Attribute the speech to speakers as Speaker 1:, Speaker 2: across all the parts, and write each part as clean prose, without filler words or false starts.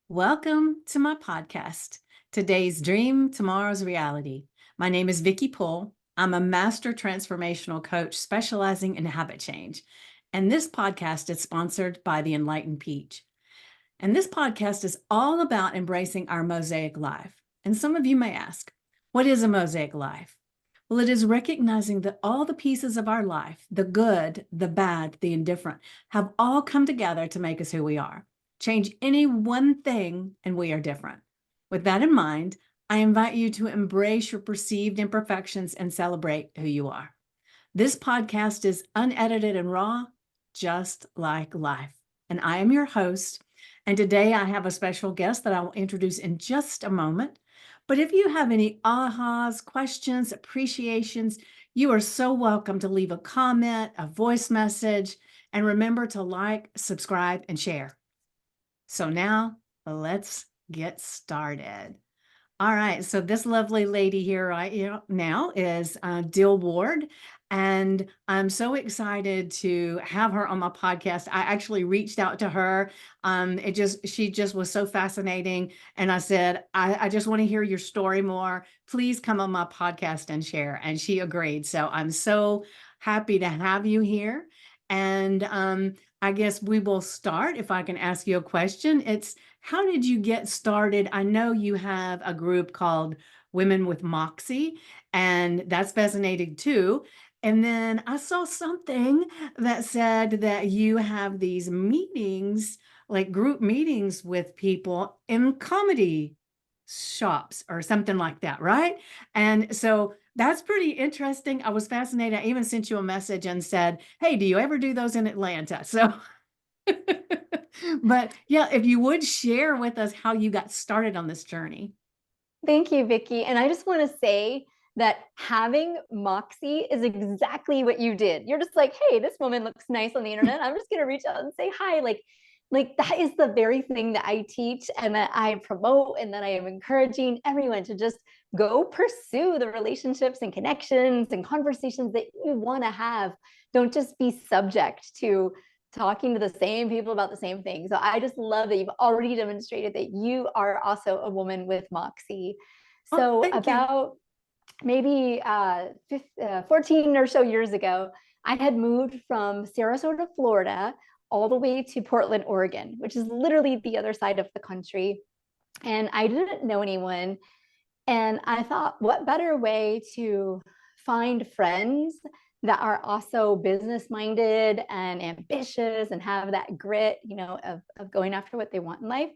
Speaker 1: Welcome to my podcast, Today's Dream, Tomorrow's Reality. My name is Vickie Poole. I'm a master transformational coach specializing in habit change. And this podcast is sponsored by the Enlightened Peach. And this podcast is all about embracing our mosaic life. And some of you may ask, what is a mosaic life? Well, it is recognizing that all the pieces of our life, the good, the bad, the indifferent, have all come together to make us who we are. Change any one thing and we are different. With that in mind, I invite you to embrace your perceived imperfections and celebrate who you are. This podcast is unedited and raw, just like life. And I am your host. And today I have a special guest that I will introduce in just a moment. But if you have any ahas, questions, appreciations, you are so welcome to leave a comment, a voice message, and remember to like, subscribe, and share. So now let's get started. All right, so this lovely lady here right now is Dill Ward, and I'm so excited to have her on my podcast. I actually reached out to her. She just was so fascinating, and I said, I just want to hear your story more. Please come on my podcast and share. And she agreed. So I'm so happy to have you here. And I guess we will start. If I can ask you a question, it's how did you get started? I know you have a group called Women with Moxie, and that's fascinating too. And then I saw something that said that you have these meetings, like group meetings with people in comedy shops or something like that, right? And so that's pretty interesting. I was fascinated. I even sent you a message and said, hey, do you ever do those in Atlanta? So but yeah, if you would share with us how you got started on this journey.
Speaker 2: Thank you, Vickie. And I just want to say that having Moxie is exactly what you did. You're just like, hey, this woman looks nice on the internet. I'm just going to reach out and say hi. Like that is the very thing that I teach and that I promote and that I am encouraging everyone to just go pursue the relationships and connections and conversations that you want to have. Don't just be subject to talking to the same people about the same thing. So I just love that you've already demonstrated that you are also a woman with Moxie.
Speaker 1: Oh,
Speaker 2: So
Speaker 1: thank you.
Speaker 2: about maybe 14 or so years ago, I had moved from Sarasota, Florida, all the way to Portland, Oregon, which is literally the other side of the country. And I didn't know anyone. And I thought, what better way to find friends that are also business minded and ambitious and have that grit, of going after what they want in life.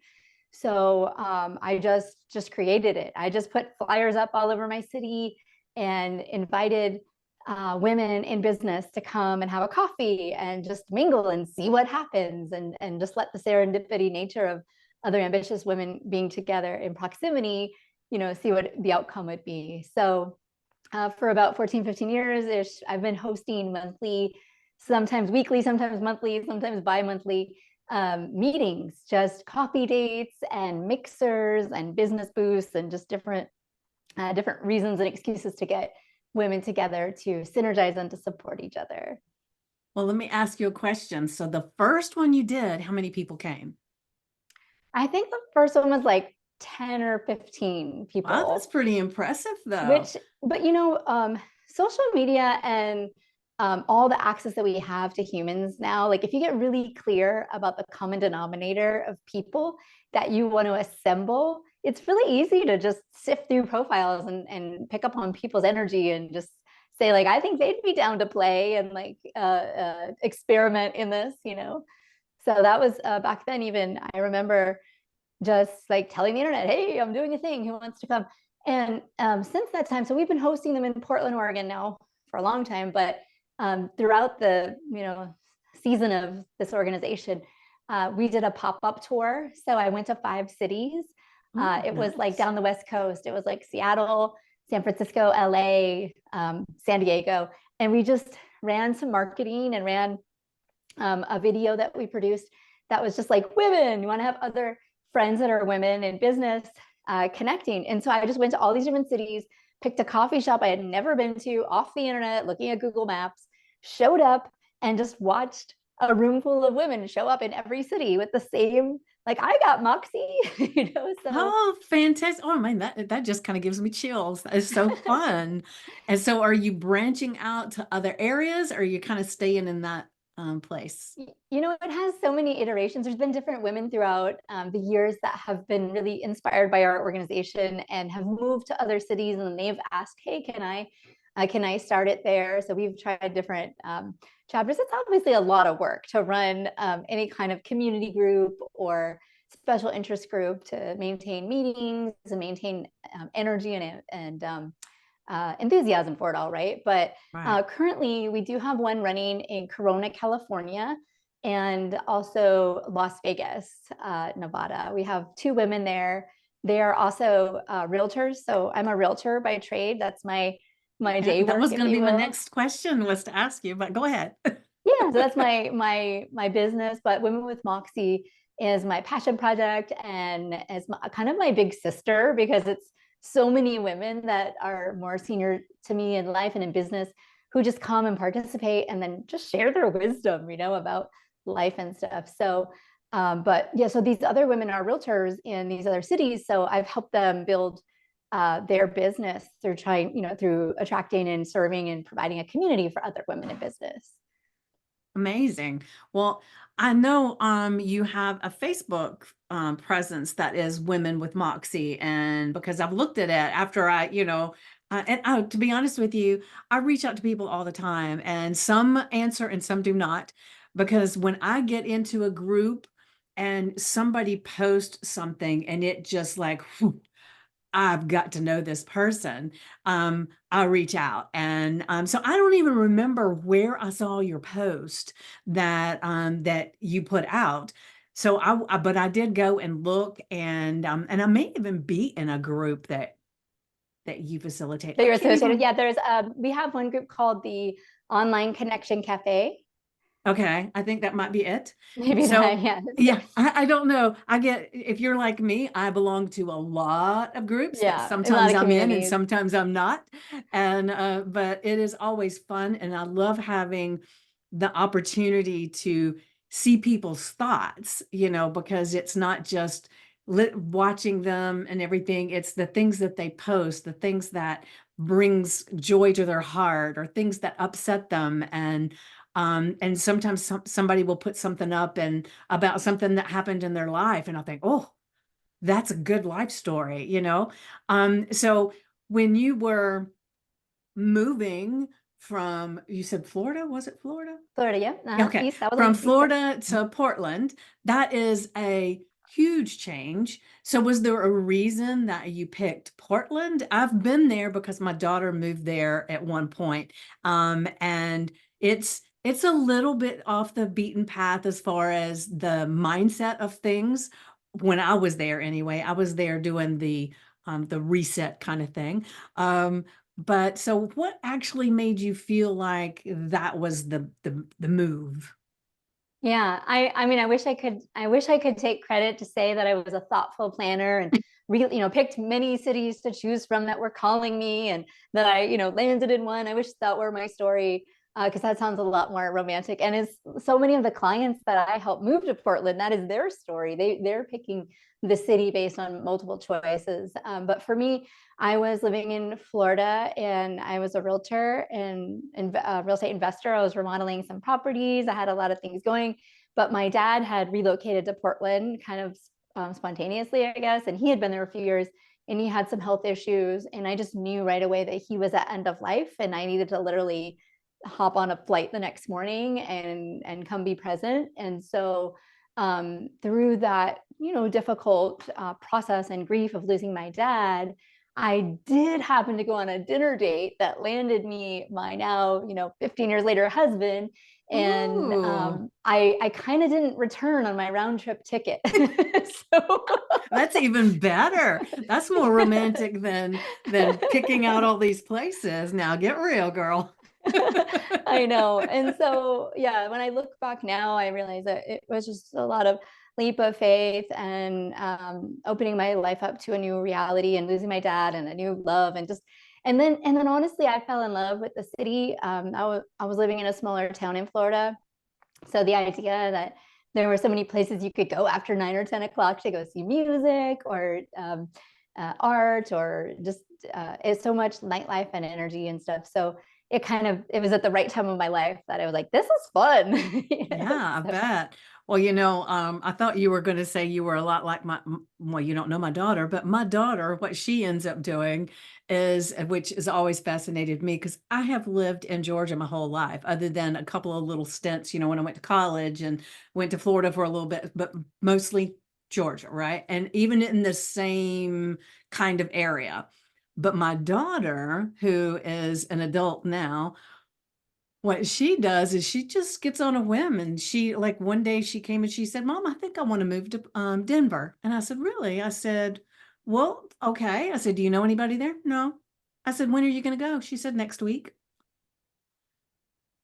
Speaker 2: So I just created it. I just put flyers up all over my city and invited women in business to come and have a coffee and just mingle and see what happens, and just let the serendipity nature of other ambitious women being together in proximity, see what the outcome would be. So for about 14, 15 years ish, I've been hosting monthly, sometimes weekly, sometimes monthly, sometimes bi-monthly meetings, just coffee dates and mixers and business booths and just different reasons and excuses to get women together to synergize and to support each other.
Speaker 1: Well, let me ask you a question. So the first one you did, how many people came?
Speaker 2: I think the first one was like 10 or 15
Speaker 1: Wow, that's
Speaker 2: people,
Speaker 1: pretty impressive though.
Speaker 2: but social media and all the access that we have to humans now, like if you get really clear about the common denominator of people that you want to assemble, it's really easy to just sift through profiles and pick up on people's energy and just say, like, I think they'd be down to play and like experiment in this. So that was back then. Even I remember just like telling the internet, hey, I'm doing a thing, who wants to come? And since that time, so we've been hosting them in Portland, Oregon now for a long time, but throughout the season of this organization, we did a pop-up tour. So I went to 5 cities.
Speaker 1: Oh,
Speaker 2: It was like
Speaker 1: nice.
Speaker 2: down the West Coast. It was like Seattle, San Francisco, LA, San Diego. And we just ran some marketing and ran a video that we produced that was just like, women, you want to have other friends that are women in business connecting. And so I just went to all these different cities, picked a coffee shop I had never been to off the internet, looking at Google Maps, showed up and just watched a room full of women show up in every city with the like, I got Moxie, so.
Speaker 1: Oh, fantastic. Oh man, that just kind of gives me chills. That is so fun. And so are you branching out to other areas, or are you kind of staying in that place?
Speaker 2: It has so many iterations. There's been different women throughout the years that have been really inspired by our organization and have moved to other cities, and they've asked, "Hey, can I start it there?" So we've tried different chapters. It's obviously a lot of work to run any kind of community group or special interest group, to maintain meetings and maintain energy and enthusiasm for it all, right? But
Speaker 1: Right.
Speaker 2: currently, we do have one running in Corona, California, and also Las Vegas, Nevada. We have two women there. They are also realtors. So I'm a realtor by trade. That's my
Speaker 1: Yeah,
Speaker 2: day
Speaker 1: that
Speaker 2: work,
Speaker 1: was
Speaker 2: if
Speaker 1: going to
Speaker 2: you
Speaker 1: be my
Speaker 2: will.
Speaker 1: next question was to ask you, but go ahead.
Speaker 2: Yeah, so that's my business. But Women with Moxie is my passion project, and as kind of my big sister, because it's so many women that are more senior to me in life and in business who just come and participate and then just share their wisdom, about life and stuff. So but yeah, so these other women are realtors in these other cities, so I've helped them build their business through through attracting and serving and providing a community for other women in business.
Speaker 1: Amazing. Well, I know you have a Facebook presence that is Women with Moxie, and because I've looked at it after to be honest with you, I reach out to people all the time, and some answer and some do not, because when I get into a group and somebody posts something and it just like whew, I've got to know this person. I'll reach out. And so I don't even remember where I saw your post that you put out. So but I did go and look, and I may even be in a group that you facilitate.
Speaker 2: That
Speaker 1: I
Speaker 2: you're
Speaker 1: can't
Speaker 2: associated.
Speaker 1: even.
Speaker 2: Yeah, we have one group called the Online Connection Cafe.
Speaker 1: Okay, I think that might be it.
Speaker 2: Maybe that,
Speaker 1: So,
Speaker 2: yes.
Speaker 1: yeah, I don't know. If you're like me, I belong to a lot of groups that
Speaker 2: Yeah, a lot
Speaker 1: sometimes
Speaker 2: of
Speaker 1: I'm in and
Speaker 2: communities.
Speaker 1: sometimes I'm not. And but it is always fun, and I love having the opportunity to see people's thoughts, because it's not just watching them and everything. It's the things that they post, the things that brings joy to their heart, or things that upset them, and sometimes somebody will put something up and about something that happened in their life, and I'll think, oh, that's a good life story. So when you were moving from, you said Florida, was it Florida?
Speaker 2: Florida, yeah.
Speaker 1: Okay,
Speaker 2: East. That was on
Speaker 1: from
Speaker 2: the East Coast.
Speaker 1: Florida to Portland, that is a huge change. So was there a reason that you picked Portland? I've been there because my daughter moved there at one point. And it's a little bit off the beaten path as far as the mindset of things. When I was there anyway, I was there doing the reset kind of thing. But so what actually made you feel like that was the move?
Speaker 2: Yeah, I mean, I wish I could take credit to say that I was a thoughtful planner and really, picked many cities to choose from that were calling me, and that I, landed in one. I wish that were my story, because that sounds a lot more romantic. And it's so many of the clients that I help move to Portland, that is their story. They're picking the city based on multiple choices. But for me, I was living in Florida, and I was a realtor and real estate investor. I was remodeling some properties. I had a lot of things going, but my dad had relocated to Portland kind of spontaneously, I guess, and he had been there a few years, and he had some health issues, and I just knew right away that he was at end of life, and I needed to literally hop on a flight the next morning and come be present. And so through that, difficult process and grief of losing my dad, I did happen to go on a dinner date that landed me my now, 15 years later husband. And
Speaker 1: Ooh,
Speaker 2: I kind of didn't return on my round trip ticket. So
Speaker 1: that's even better. That's more romantic than picking out all these places. Now get real, girl.
Speaker 2: I know. And so, yeah, when I look back now, I realize that it was just a lot of leap of faith and opening my life up to a new reality and losing my dad and a new love, and then honestly, I fell in love with the city. I was living in a smaller town in Florida, so the idea there were so many places you could go after 9 or 10 o'clock to go see music or art, or just it's so much nightlife and energy and stuff. So it was at the right time of my life that I was like, this is fun.
Speaker 1: Yeah, I
Speaker 2: So,
Speaker 1: bet. Well, I thought you were going to say you were a lot like well, you don't know my daughter, but my daughter, what she ends up doing is, which has always fascinated me, because I have lived in Georgia my whole life, other than a couple of little stints, when I went to college and went to Florida for a little bit, but mostly Georgia, right? And even in the same kind of area. But my daughter, who is an adult now, what she does is she just gets on a whim, and she, like, one day she came and she said, "Mom, I think I want to move to Denver." And I said, "Really?" I said, "Well, okay." I said, "Do you know anybody there?" "No." I said, "When are you going to go?" She said, "Next week."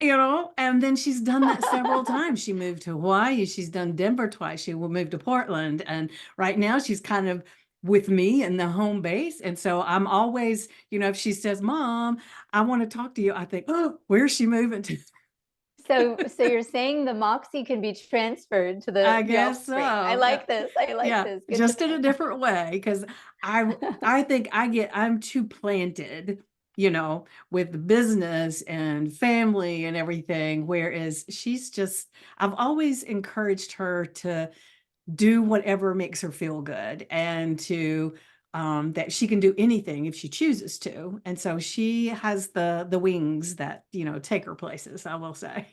Speaker 1: And then she's done that several times. She moved to Hawaii. She's done Denver twice. She will move to Portland. And right now she's kind of with me in the home base. And so I'm always, if she says, "Mom, I want to talk to you," I think, "Oh, where's she moving to?"
Speaker 2: so you're saying the Moxie can be transferred to
Speaker 1: I
Speaker 2: the
Speaker 1: guess
Speaker 2: offspring. I
Speaker 1: so. Yeah.
Speaker 2: like this. I like
Speaker 1: Yeah.
Speaker 2: this. Good to
Speaker 1: Just in a different way. Because I think I'm too planted, with the business and family and everything. Whereas I've always encouraged her to do whatever makes her feel good, and to that she can do anything if she chooses to. And so she has the wings that, take her places, I will say.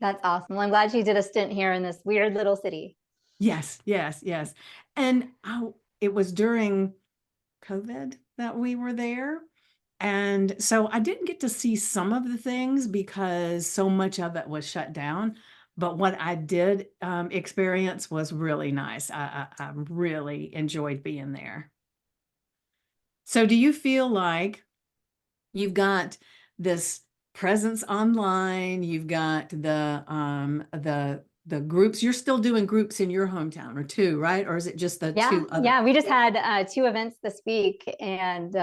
Speaker 2: That's awesome. Well, I'm glad she did a stint here in this weird little city.
Speaker 1: Yes, yes, yes. And it was during COVID that we were there. And so I didn't get to see some of the things because so much of it was shut down. But what I did experience was really nice. I really enjoyed being there. So do you feel like you've got this presence online, you've got the groups? You're still doing groups in your hometown, or two, right? Or is it just the
Speaker 2: Yeah,
Speaker 1: two other?
Speaker 2: yeah. We just had 2 events this week, and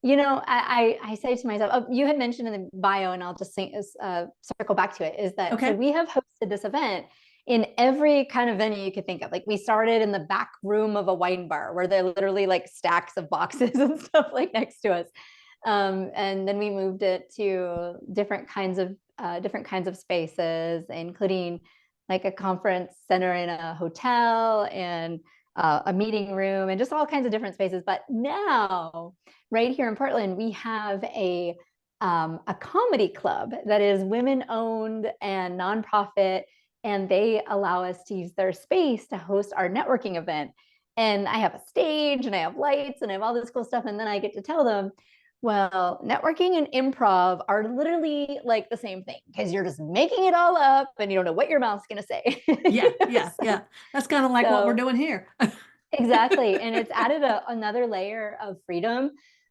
Speaker 2: I say to myself, oh, you had mentioned in the bio, and I'll just circle back to it. Is that so?
Speaker 1: Okay.
Speaker 2: We have hosted this event in every kind of venue you could think of. Like, we started in the back room of a wine bar where there are literally like stacks of boxes and stuff like next to us, and then we moved it to different kinds of spaces, including like a conference center in a hotel, and a meeting room, and just all kinds of different spaces. But now, right here in Portland, we have a comedy club that is women owned and nonprofit, and they allow us to use their space to host our networking event. And I have a stage, and I have lights, and I have all this cool stuff. And then I get to tell them, well, networking and improv are literally like the same thing, because you're just making it all up and you don't know what your mouth's going to say.
Speaker 1: Yeah, yeah, yeah. That's kind of like what we're
Speaker 2: So
Speaker 1: doing here.
Speaker 2: exactly. And it's added another layer of freedom.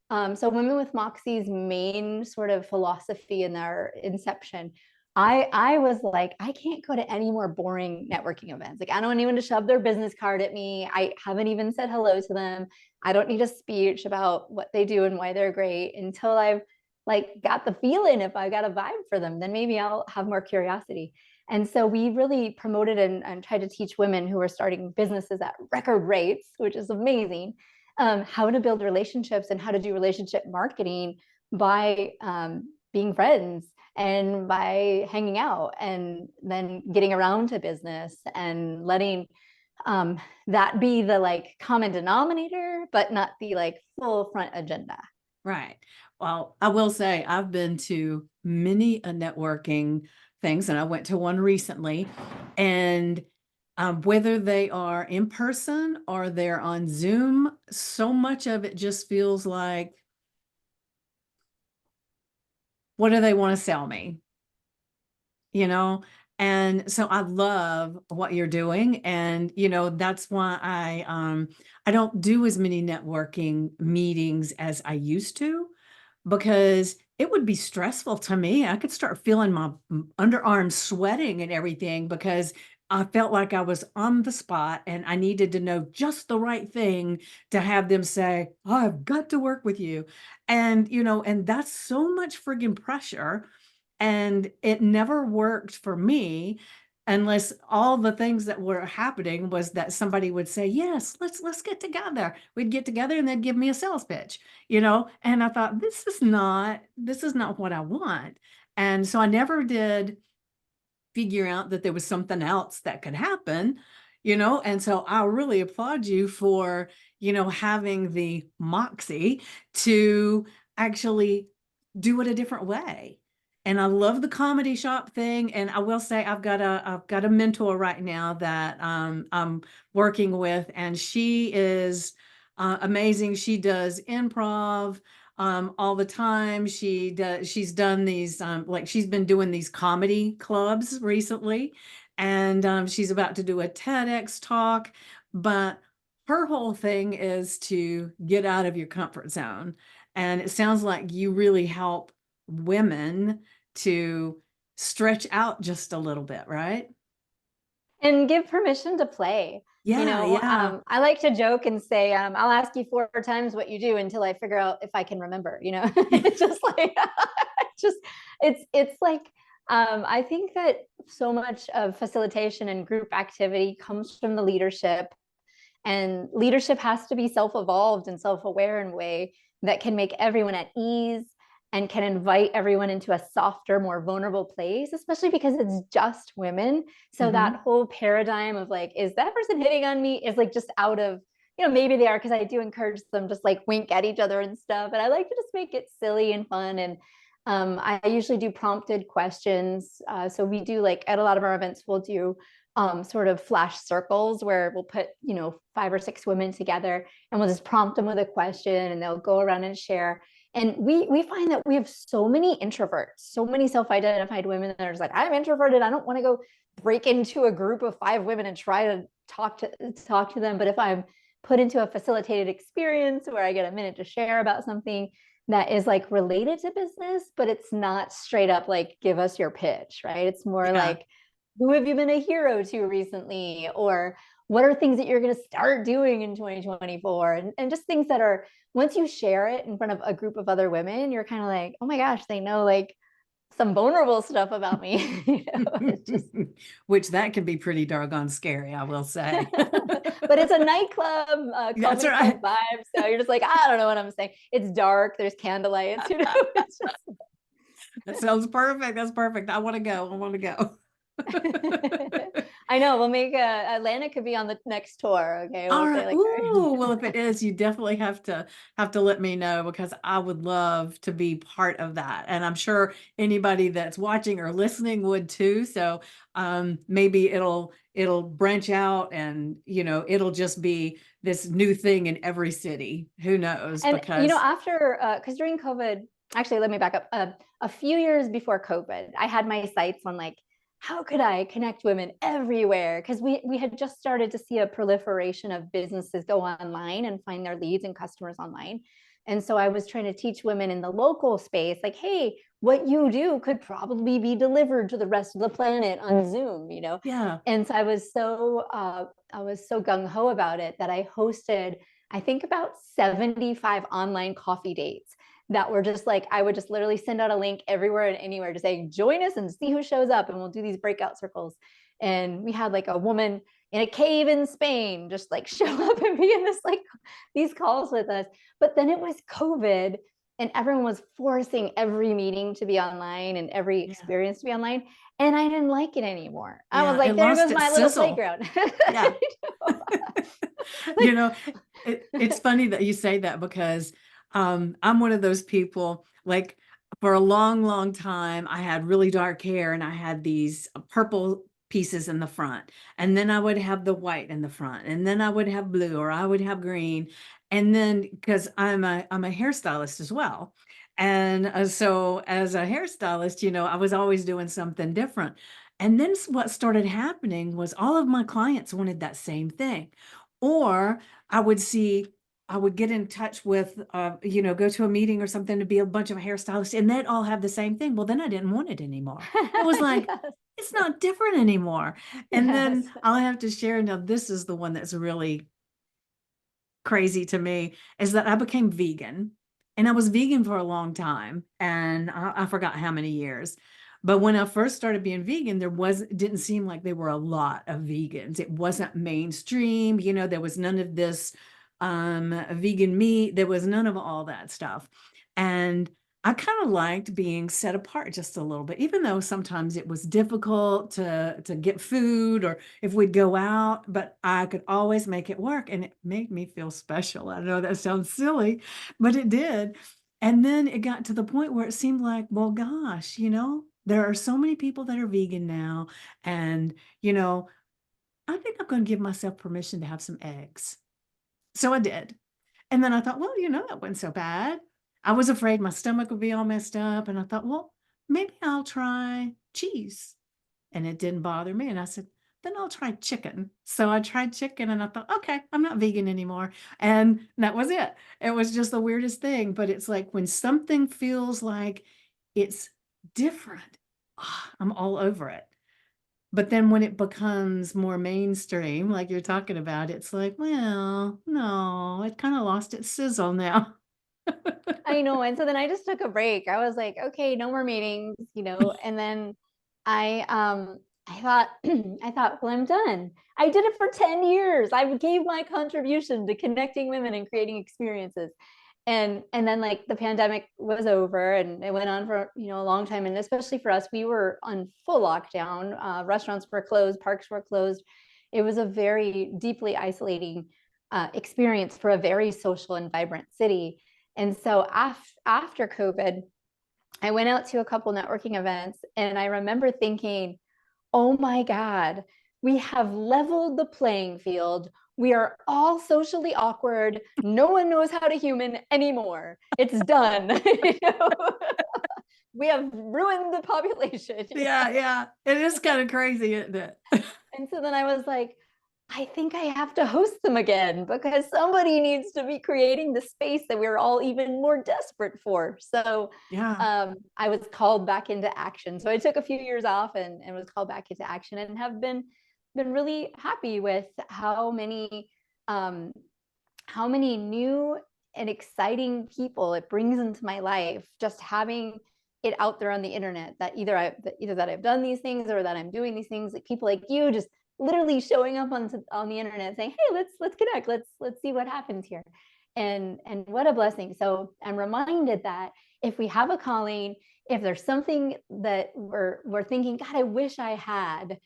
Speaker 2: So Women with Moxie's main sort of philosophy in their inception, I was like, I can't go to any more boring networking events. Like, I don't want anyone to shove their business card at me. I haven't even said hello to them. I don't need a speech about what they do and why they're great until I've like got the feeling. If I got a vibe for them, then maybe I'll have more curiosity. And so we really promoted and tried to teach women who are starting businesses at record rates, which is amazing, how to build relationships and how to do relationship marketing by being friends and by hanging out, and then getting around to business and letting that be the like common denominator, but not the like full front agenda.
Speaker 1: Right. Well, I will say I've been to many a networking things, and I went to one recently. And whether they are in person or they're on Zoom, so much of it just feels like, what do they want to sell me? you know and so I love what you're doing. And that's why I don't do as many networking meetings as I used to, because it would be stressful to me. I could start feeling my underarms sweating and everything, because I felt like I was on the spot and I needed to know just the right thing to have them say, "Oh, I've got to work with you." And that's so much friggin' pressure, and it never worked for me. unless all the things that were happening was that somebody would say, yes, let's get together. We'd get together and they'd give me a sales pitch, and I thought, this is not what I want. And so I never did figure out that there was something else that could happen, and so I really applaud you for, having the moxie to actually do it a different way. And I love the comedy shop thing. And I will say I've got a mentor right now that I'm working with, and she is amazing. She does improv all the time. She's done these like she's been doing these comedy clubs recently, and she's about to do a TEDx talk. But her whole thing is to get out of your comfort zone. And it sounds like you really help women to stretch out just a little bit, right?
Speaker 2: And give permission to play.
Speaker 1: Yeah, yeah.
Speaker 2: I like to joke and say, I'll ask you 4 times what you do until I figure out if I can remember. It's just like, just it's like, I think that so much of facilitation and group activity comes from the leadership, and leadership has to be self-evolved and self-aware in a way that can make everyone at ease and can invite everyone into a softer, more vulnerable place, especially because it's just women. So that
Speaker 1: Hmm.
Speaker 2: whole paradigm of like, is that person hitting on me, is like just out of, maybe they are, because I do encourage them just like wink at each other and stuff. And I like to just make it silly and fun. And I usually do prompted questions. So we do like at a lot of our events, we'll do sort of flash circles where we'll put 5 or 6 women together, and we'll just prompt them with a question, and they'll go around and share. And we find that we have so many introverts, so many self-identified women that are just like, I'm introverted, I don't want to go break into a group of 5 women and try to talk to them. But if I'm put into a facilitated experience where I get a minute to share about something that is like related to business, but it's not straight up like, give us your pitch, right? It's more
Speaker 1: Yeah.
Speaker 2: like, who have you been a hero to recently? Or what are things that you're going to start doing in 2024? And just things that are, once you share it in front of a group of other women, you're kind of like, oh my gosh, they know like some vulnerable stuff about me. It's just,
Speaker 1: Which that can be pretty doggone scary, I will say.
Speaker 2: but it's a nightclub,
Speaker 1: That's
Speaker 2: comedy club
Speaker 1: right.
Speaker 2: vibe. So you're just like, I don't know what I'm saying. It's dark. There's candlelight. It's just
Speaker 1: That sounds perfect. That's perfect. I want to go. I want to go.
Speaker 2: I know. We'll make Atlanta could be on the next tour. Okay,
Speaker 1: All
Speaker 2: we'll say
Speaker 1: right.
Speaker 2: like,
Speaker 1: Ooh, well, if it is, you definitely have to let me know, because I would love to be part of that. And I'm sure anybody that's watching or listening would too. So maybe it'll branch out, and it'll just be this new thing in every city. Who knows?
Speaker 2: and
Speaker 1: Because
Speaker 2: after because during COVID, actually, let me back up. A few years before COVID, I had my sights on like, how could I connect women everywhere? Because we had just started to see a proliferation of businesses go online and find their leads and customers online. And so I was trying to teach women in the local space, like, hey, what you do could probably be delivered to the rest of the planet on Zoom.
Speaker 1: yeah,
Speaker 2: And so I was so gung ho about it that I hosted, I think, about 75 online coffee dates that were just like, I would just literally send out a link everywhere and anywhere to say, join us and see who shows up. And we'll do these breakout circles. And we had like a woman in a cave in Spain just like show up and be in this like these calls with us. But then it was COVID, and everyone was forcing every meeting to be online and every
Speaker 1: yeah,
Speaker 2: experience to be online. And I didn't like it anymore. I was
Speaker 1: yeah. It
Speaker 2: like, there
Speaker 1: lost
Speaker 2: goes
Speaker 1: its
Speaker 2: my little
Speaker 1: sizzle.
Speaker 2: playground.
Speaker 1: Yeah.
Speaker 2: Like,
Speaker 1: You know, it's funny that you say that, because I'm one of those people, like, for a long, long time, I had really dark hair and I had these purple pieces in the front. And then I would have the white in the front. And then I would have blue, or I would have green. And then, because I'm a hairstylist as well. And so as a hairstylist, I was always doing something different. And then what started happening was all of my clients wanted that same thing. Or I would see, I would get in touch with, go to a meeting or something to be a bunch of hairstylists, and they'd all have the same thing. Well, then I didn't want it anymore. It was like,
Speaker 2: yes,
Speaker 1: it's not different anymore. And
Speaker 2: yes.
Speaker 1: then I'll have to share, now this is the one that's really crazy to me, is that I became vegan. And I was vegan for a long time, and I forgot how many years. But when I first started being vegan, it didn't seem like there were a lot of vegans. It wasn't mainstream, there was none of this vegan meat. There was none of all that stuff. And I kind of liked being set apart just a little bit, even though sometimes it was difficult to get food or if we'd go out, but I could always make it work and it made me feel special. I know that sounds silly, but it did. And then it got to the point where it seemed like, well, gosh, there are so many people that are vegan now. And, I think I'm going to give myself permission to have some eggs. So I did. And then I thought, well, that wasn't so bad. I was afraid my stomach would be all messed up. And I thought, well, maybe I'll try cheese. And it didn't bother me. And I said, then I'll try chicken. So I tried chicken and I thought, okay, I'm not vegan anymore. And that was it. It was just the weirdest thing. But it's like when something feels like it's different, I'm all over it. But then when it becomes more mainstream, like you're talking about, it's like, well, no, it kind of lost its sizzle now.
Speaker 2: I know. And so then I just took a break. I was like, okay, no more meetings, and then I thought, well, I'm done. I did it for 10 years. I gave my contribution to connecting women and creating experiences. And then like the pandemic was over and it went on for, a long time. And especially for us, we were on full lockdown. Restaurants were closed, parks were closed. It was a very deeply isolating experience for a very social and vibrant city. And so after COVID, I went out to a couple networking events and I remember thinking, oh my God, we have leveled the playing field. We are all socially awkward. No one knows how to human anymore. It's done. We have ruined the population.
Speaker 1: Yeah. It is kind of crazy, isn't it?
Speaker 2: And so then I was like, I think I have to host them again because somebody needs to be creating the space that we're all even more desperate for. So
Speaker 1: Yeah.
Speaker 2: I was called back into action. So I took a few years off and was called back into action and have been really happy with um, how many new and exciting people it brings into my life. Just having it out there on the internet that either that I've done these things or that I'm doing these things. Like people like you just literally showing up on the internet saying, hey, let's connect, let's see what happens here. And what a blessing. So I'm reminded that if we have a calling, if there's something that we're thinking, God, I wish I had,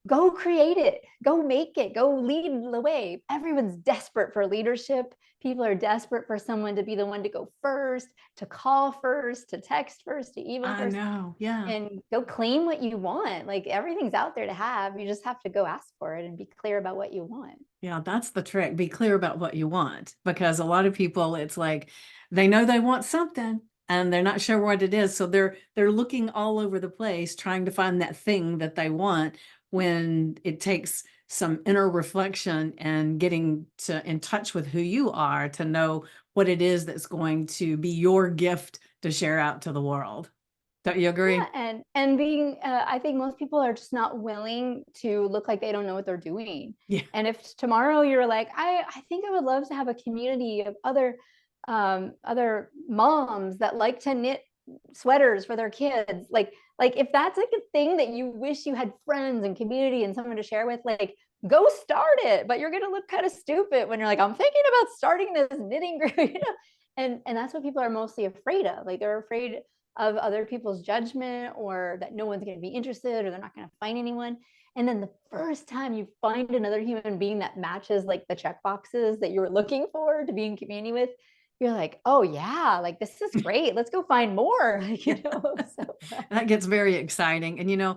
Speaker 2: go create it, go make it, go lead the way. Everyone's desperate for leadership. People are desperate for someone to be the one to go first, to call first, to text first, to email
Speaker 1: I
Speaker 2: first,
Speaker 1: know. Yeah.
Speaker 2: and go claim what you want. Like everything's out there to have. You just have to go ask for it and be clear about what you want.
Speaker 1: Yeah, that's the trick. Be clear about what you want because a lot of people, it's like they know they want something and they're not sure what it is. So they're looking all over the place trying to find that thing that they want when it takes some inner reflection and getting in touch with who you are to know what it is that's going to be your gift to share out to the world. Don't you agree?
Speaker 2: Yeah, and being, I think most people are just not willing to look like they don't know what they're doing.
Speaker 1: Yeah.
Speaker 2: And if tomorrow you're like, I think I would love to have a community of other moms that like to knit sweaters for their kids, like if that's like a thing that you wish you had friends and community and someone to share with, like go start it. But you're gonna look kind of stupid when you're like, I'm thinking about starting this knitting group, and that's what people are mostly afraid of. Like they're afraid of other people's judgment or that no one's going to be interested or they're not going to find anyone. And then the first time you find another human being that matches like the check boxes that you were looking for to be in community with, you're like, oh yeah, like this is great. Let's go find more. So
Speaker 1: That gets very exciting. And the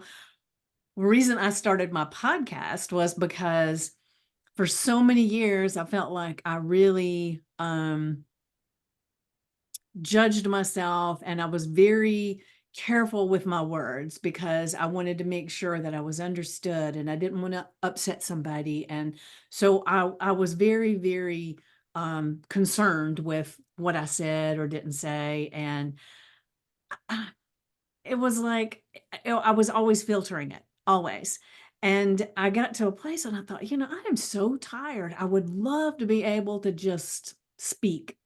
Speaker 1: reason I started my podcast was because for so many years I felt like I really judged myself and I was very careful with my words because I wanted to make sure that I was understood and I didn't want to upset somebody. And so I was very, very concerned with what I said or didn't say. And it was like I was always filtering it, always. And I got to a place and I thought, I am so tired. I would love to be able to just speak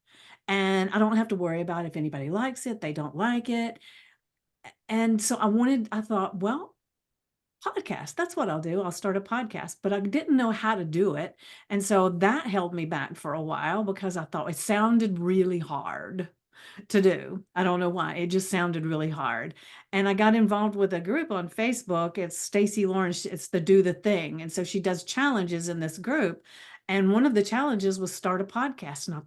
Speaker 1: and I don't have to worry about if anybody likes it, they don't like it. And so I thought, well, podcast, that's what I'll do. I'll start a podcast, but I didn't know how to do it. And so that held me back for a while because I thought it sounded really hard to do. I don't know why. It just sounded really hard. And I got involved with a group on Facebook. It's Stacy Lawrence. It's the Do the Thing. And so she does challenges in this group. And one of the challenges was start a podcast. And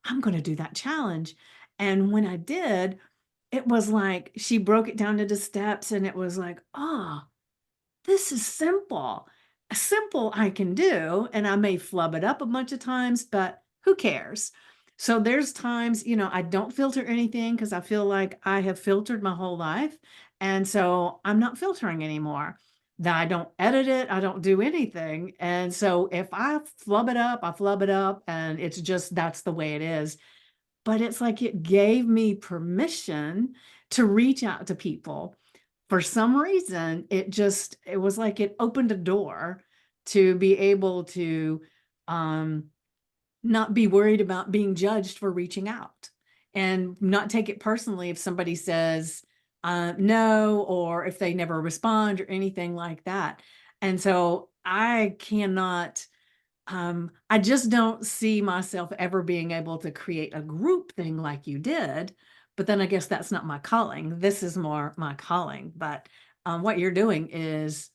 Speaker 1: I'm going to do that challenge. And when I did, it was like she broke it down into steps and it was like, this is simple. Simple I can do, and I may flub it up a bunch of times, but who cares? So there's times, I don't filter anything because I feel like I have filtered my whole life. And so I'm not filtering anymore. That I don't edit it, I don't do anything. And so if I flub it up, I flub it up, and it's just that's the way it is. But it's like it gave me permission to reach out to people. For some reason, it was like it opened a door to be able to um, not be worried about being judged for reaching out and not take it personally if somebody says no, or if they never respond or anything like that. And so I just don't see myself ever being able to create a group thing like you did. But then I guess that's not my calling. This is more my calling. But what you're doing is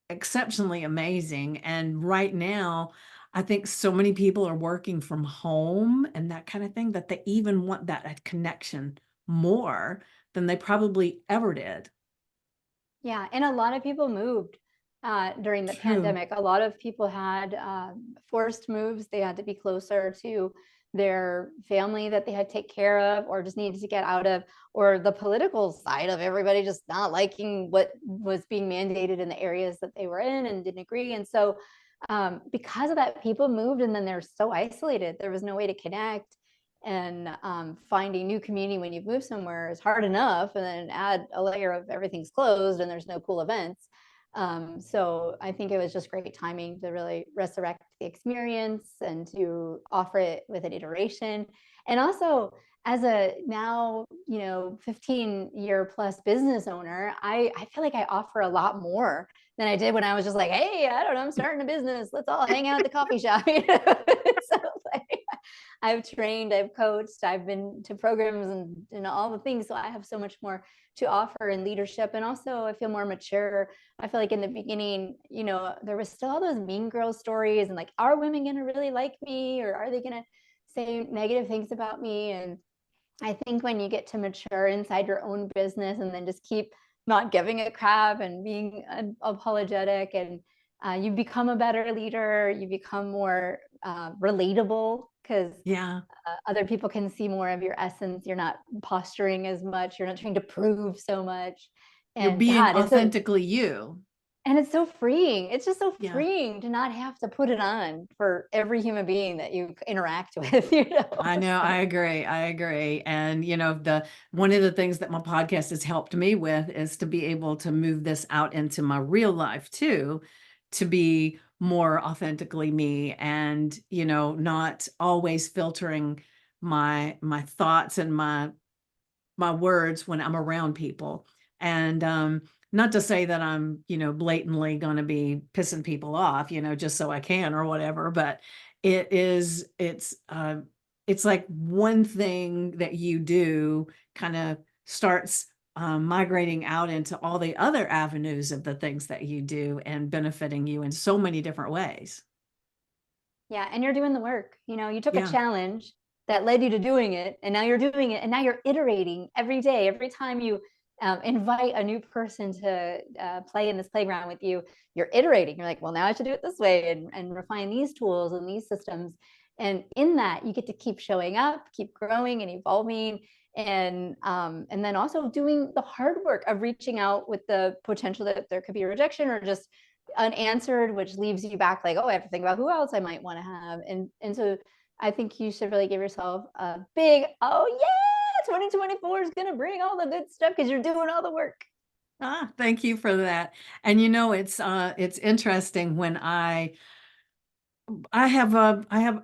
Speaker 1: exceptionally amazing. And right now, I think so many people are working from home and that kind of thing that they even want that connection more than they probably ever did.
Speaker 2: Yeah, and a lot of people moved during the
Speaker 1: True.
Speaker 2: pandemic. A lot of people had forced moves. They had to be closer to their family that they had to take care of, or just needed to get out of, or the political side of everybody just not liking what was being mandated in the areas that they were in and didn't agree. And so, because of that, people moved, and then they're so isolated. There was no way to connect, and finding new community when you've moved somewhere is hard enough, and then add a layer of everything's closed and there's no cool events. So I think it was just great timing to really resurrect the experience and to offer it with an iteration. And also, as a now 15-year plus business owner, I feel like I offer a lot more than I did when I was just like, hey, I don't know, I'm starting a business, let's all hang out at the coffee shop. So like, I've trained, I've coached, I've been to programs and all the things. So I have so much more to offer in leadership. And also I feel more mature. I feel like in the beginning, there was still all those mean girl stories and like, are women going to really like me, or are they going to say negative things about me? And I think when you get to mature inside your own business and then just keep not giving a crap and being apologetic, and you become a better leader, you become more relatable, because
Speaker 1: Yeah.
Speaker 2: other people can see more of your essence. You're not posturing as much. You're not trying to prove so much.
Speaker 1: You're
Speaker 2: And
Speaker 1: being
Speaker 2: God,
Speaker 1: authentically you.
Speaker 2: it's so freeing. It's just so
Speaker 1: Yeah.
Speaker 2: freeing to not have to put it on for every human being that you interact with,
Speaker 1: I know,
Speaker 2: So,
Speaker 1: I agree. I agree. And the one of the things that my podcast has helped me with is to be able to move this out into my real life too, to be more authentically me and, not always filtering my thoughts and my words when I'm around people. And not to say that I'm, blatantly going to be pissing people off, just so I can or whatever, but it's like one thing that you do kind of starts migrating out into all the other avenues of the things that you do and benefiting you in so many different ways.
Speaker 2: yeah, and you're doing the work. You took a
Speaker 1: Yeah.
Speaker 2: challenge that led you to doing it, and now you're doing it, and now you're iterating every day. Every time you invite a new person to play in this playground with you, you're iterating. You're like, well, now I should do it this way, and refine these tools and these systems. And in that, you get to keep showing up, keep growing and evolving, and then also doing the hard work of reaching out with the potential that there could be a rejection or just unanswered, which leaves you back like, oh, I have to think about who else I might want to have. And so I think you should really give yourself a big, oh yeah, 2024 is gonna bring all the good stuff because you're doing all the work.
Speaker 1: Thank you for that. And it's interesting I have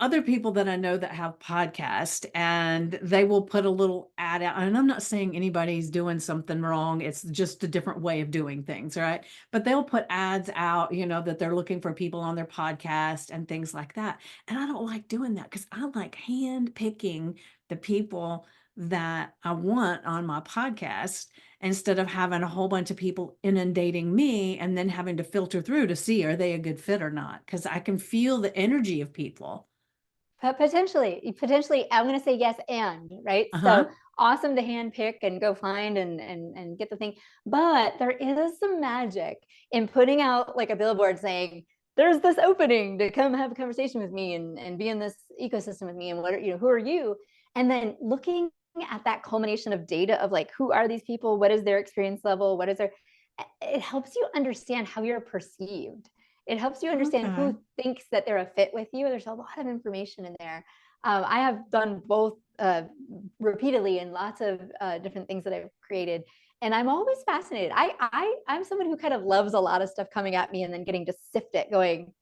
Speaker 1: other people that I know that have podcasts, and they will put a little ad out. And I'm not saying anybody's doing something wrong. It's just a different way of doing things, right? But they'll put ads out, that they're looking for people on their podcast and things like that. And I don't like doing that because I like hand picking the people that I want on my podcast instead of having a whole bunch of people inundating me and then having to filter through to see are they a good fit or not, because I can feel the energy of people.
Speaker 2: Potentially, I'm going to say yes and, right?
Speaker 1: Uh-huh.
Speaker 2: So awesome to hand pick and go find and get the thing. But there is some magic in putting out like a billboard saying, there's this opening to come have a conversation with me and be in this ecosystem with me. And who are you? And then looking at that culmination of data of like, who are these people? What is their experience level? It helps you understand how you're perceived. It helps you understand
Speaker 1: Okay.
Speaker 2: who thinks that they're a fit with you. There's a lot of information in there. I have done both repeatedly in lots of different things that I've created. And I'm always fascinated. I'm someone who kind of loves a lot of stuff coming at me and then getting to sift it going,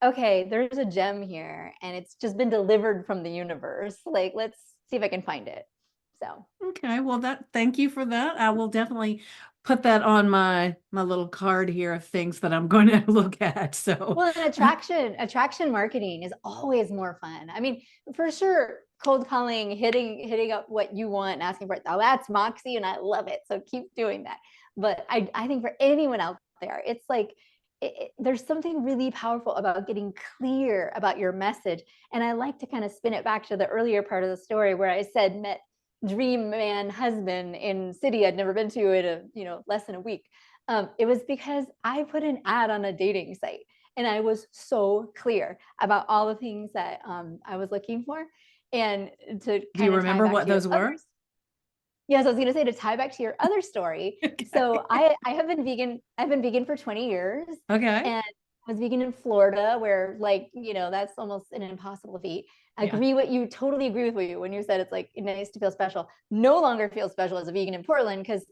Speaker 2: okay, there's a gem here and it's just been delivered from the universe. Like, let's see if I can find it. So
Speaker 1: Okay, well, thank you for that. I will definitely put that on my little card here of things that I'm going to look at. So,
Speaker 2: well, and attraction marketing is always more fun. I mean, for sure, cold calling, hitting up what you want and asking for it. Oh, that's Moxie, and I love it. So keep doing that. But I think for anyone out there, it's like there's something really powerful about getting clear about your message. And I like to kind of spin it back to the earlier part of the story where I said met dream man husband in city I'd never been to in less than a week. It was because I put an ad on a dating site and I was so clear about all the things that I was looking for. And to
Speaker 1: do you
Speaker 2: kind of tie
Speaker 1: remember
Speaker 2: back
Speaker 1: what
Speaker 2: to your
Speaker 1: those were?
Speaker 2: others. Yes, I was going to say to tie back to your other story.
Speaker 1: Okay.
Speaker 2: So I have been vegan. I've been vegan for 20 years
Speaker 1: Okay.
Speaker 2: and I was vegan in Florida where that's almost an impossible feat.
Speaker 1: Yeah.
Speaker 2: Totally agree with you when you said it's like nice to feel special. No longer feel special as a vegan in Portland because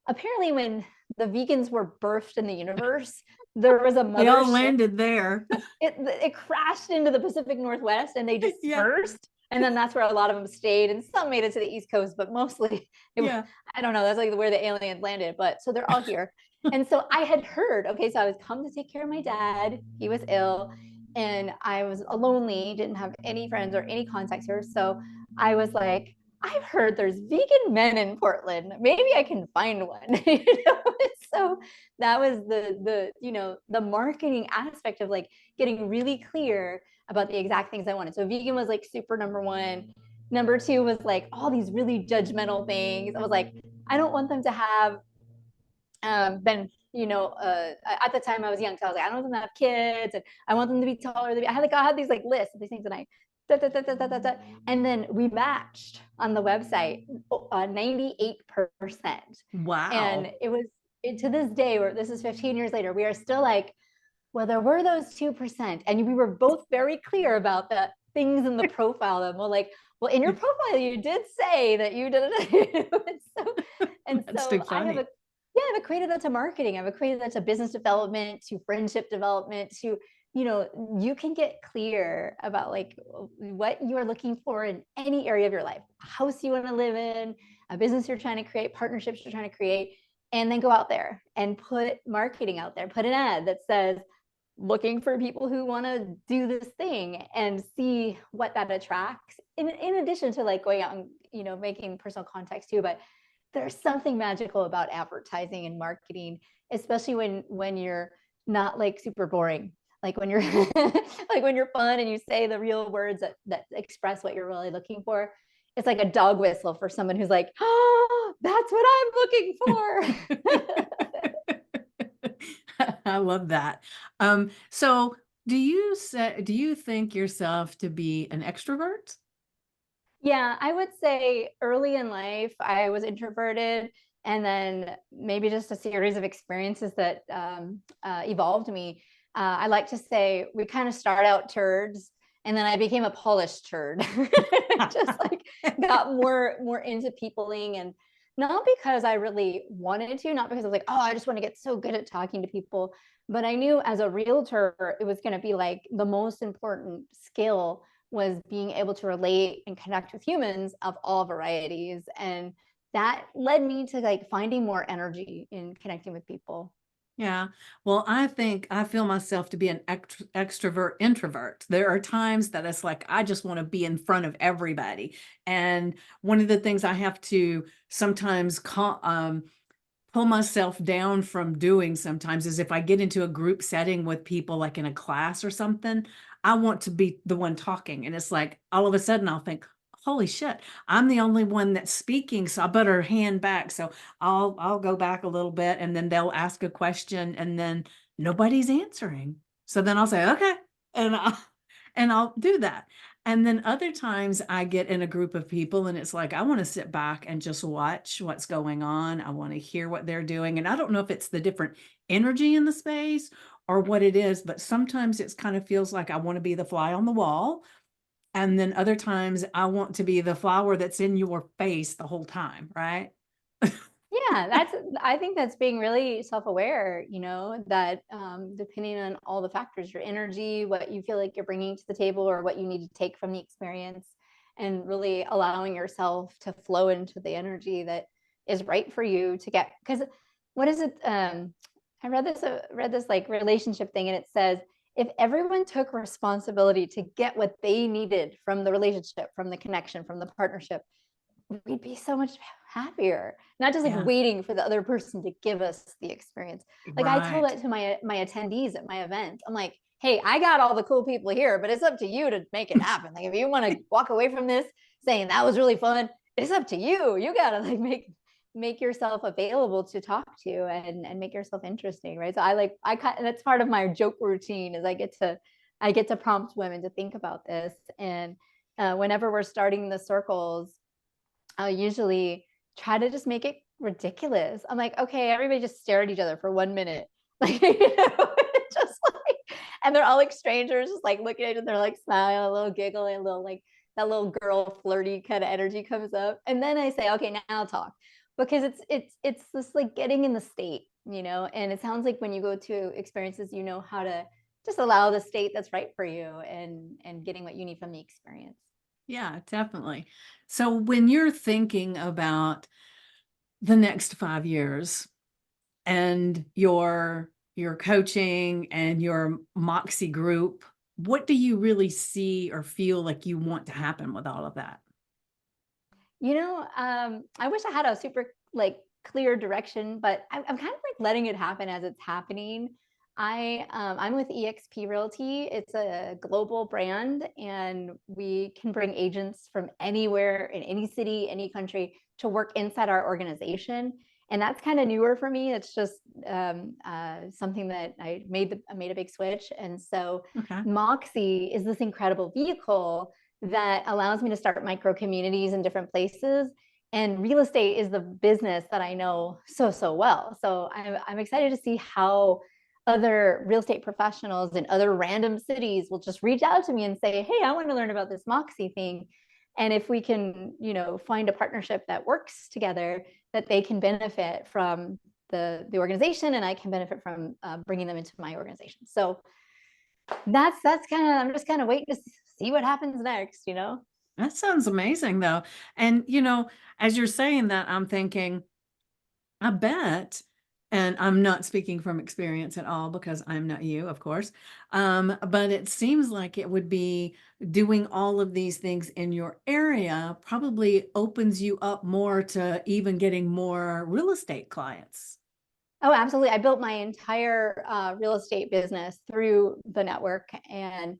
Speaker 2: apparently when the vegans were birthed in the universe, there was a
Speaker 1: They all
Speaker 2: mothership.
Speaker 1: landed there.
Speaker 2: It crashed into the Pacific Northwest and they
Speaker 1: Yeah.
Speaker 2: dispersed. And then that's where a lot of them stayed and some made it to the East Coast, but mostly
Speaker 1: Yeah.
Speaker 2: I don't know, that's like where the aliens landed, but so they're all here. And so I had heard, okay, so I was come to take care of my dad. He was ill and I was lonely, didn't have any friends or any contacts here. So I was like, I've heard there's vegan men in Portland. Maybe I can find one. So that was the marketing aspect of like getting really clear about the exact things I wanted. So vegan was like super number one. Number two was like all these really judgmental things. I was like, I don't want them to have been, at the time I was young. So I was like, I don't want them to have kids and I want them to be taller than me. I had these like lists of these things and and then we matched on the website 98%. And
Speaker 1: Wow.
Speaker 2: it was to this day, where this is 15 years later, we are still like, well, there were those 2%. And we were both very clear about the things in the profile that well, like, well, in your profile, you did say that you did it. and
Speaker 1: That's too
Speaker 2: so
Speaker 1: funny.
Speaker 2: I've equated that to marketing. I've equated that to business development, to friendship development, to, you can get clear about like what you are looking for in any area of your life, a house you want to live in, a business you're trying to create, partnerships you're trying to create, and then go out there and put marketing out there, put an ad that says, looking for people who want to do this thing and see what that attracts in addition to like going out and making personal contacts too. But there's something magical about advertising and marketing, especially when you're not like super boring, like when you're like when you're fun and you say the real words that express what you're really looking for. It's like a dog whistle for someone who's like, oh, that's what I'm looking for.
Speaker 1: I love that. So do you think yourself to be an extrovert?
Speaker 2: Yeah, I would say early in life, I was introverted, and then maybe just a series of experiences that evolved me. I like to say we kind of start out turds, and then I became a polished turd. Just like got more into peopling, and not because I really wanted to, not because I was like, oh, I just want to get so good at talking to people, but I knew as a realtor, it was going to be like the most important skill was being able to relate and connect with humans of all varieties. And that led me to like finding more energy in connecting with people.
Speaker 1: Yeah. Well, I think I feel myself to be an extrovert introvert. There are times that it's like I just want to be in front of everybody. And one of the things I have to sometimes pull myself down from doing sometimes is if I get into a group setting with people like in a class or something, I want to be the one talking. And it's like all of a sudden I'll think, holy shit, I'm the only one that's speaking. So I better hand back. So I'll go back a little bit and then they'll ask a question and then nobody's answering. So then I'll say, okay. And I'll do that. And then other times I get in a group of people and it's like, I want to sit back and just watch what's going on. I want to hear what they're doing. And I don't know if it's the different energy in the space or what it is, but sometimes it's kind of feels like I want to be the fly on the wall. And then other times I want to be the flower that's in your face the whole time, right?
Speaker 2: Yeah, I think that's being really self-aware, you know, that depending on all the factors, your energy, what you feel like you're bringing to the table or what you need to take from the experience, and really allowing yourself to flow into the energy that is right for you to get. Because what is it? I read this like relationship thing, and it says if everyone took responsibility to get what they needed from the relationship, from the connection, from the partnership, we'd be so much happier, not just like
Speaker 1: Yeah,
Speaker 2: waiting for the other person to give us the experience. Like I tell
Speaker 1: right.
Speaker 2: that to my attendees at my event. I'm like, hey, I got all the cool people here, but it's up to you to make it happen. Like if you want to walk away from this saying that was really fun, it's up to you. You gotta like make yourself available to talk to and make yourself interesting, right? So I that's part of my joke routine is I get to prompt women to think about this. And whenever we're starting the circles, I'll usually try to just make it ridiculous. I'm like, okay, everybody just stare at each other for 1 minute. Like, just like, and they're all like strangers, just like looking at each other, like smiling, a little giggle, and a little like that little girl flirty kind of energy comes up. And then I say, okay, now I'll talk. Because it's just like getting in the state, you know, and it sounds like when you go to experiences, you know how to just allow the state that's right for you and getting what you need from the experience.
Speaker 1: Yeah, definitely. So when you're thinking about the next 5 years, and your coaching and your Moxie group, what do you really see or feel like you want to happen with all of that?
Speaker 2: You know, I wish I had a super like clear direction, but I'm kind of like letting it happen as it's happening. I'm with EXP Realty. It's a global brand, and we can bring agents from anywhere in any city, any country to work inside our organization. And that's kind of newer for me. It's just something that I made a big switch, and so
Speaker 1: Okay.
Speaker 2: Moxie is this incredible vehicle that allows me to start micro communities in different places. And real estate is the business that I know so well. So I'm excited to see how other real estate professionals in other random cities will just reach out to me and say, hey, I want to learn about this Moxie thing. And if we can, you know, find a partnership that works together, that they can benefit from the organization, and I can benefit from bringing them into my organization. So that's kind of, I'm just kind of waiting to see what happens next, you know?
Speaker 1: That sounds amazing though. And as you're saying that, I'm thinking, I bet, and I'm not speaking from experience at all because I'm not you, of course. But it seems like it would be doing all of these things in your area probably opens you up more to even getting more real estate clients.
Speaker 2: Oh, absolutely. I built my entire real estate business through the network, and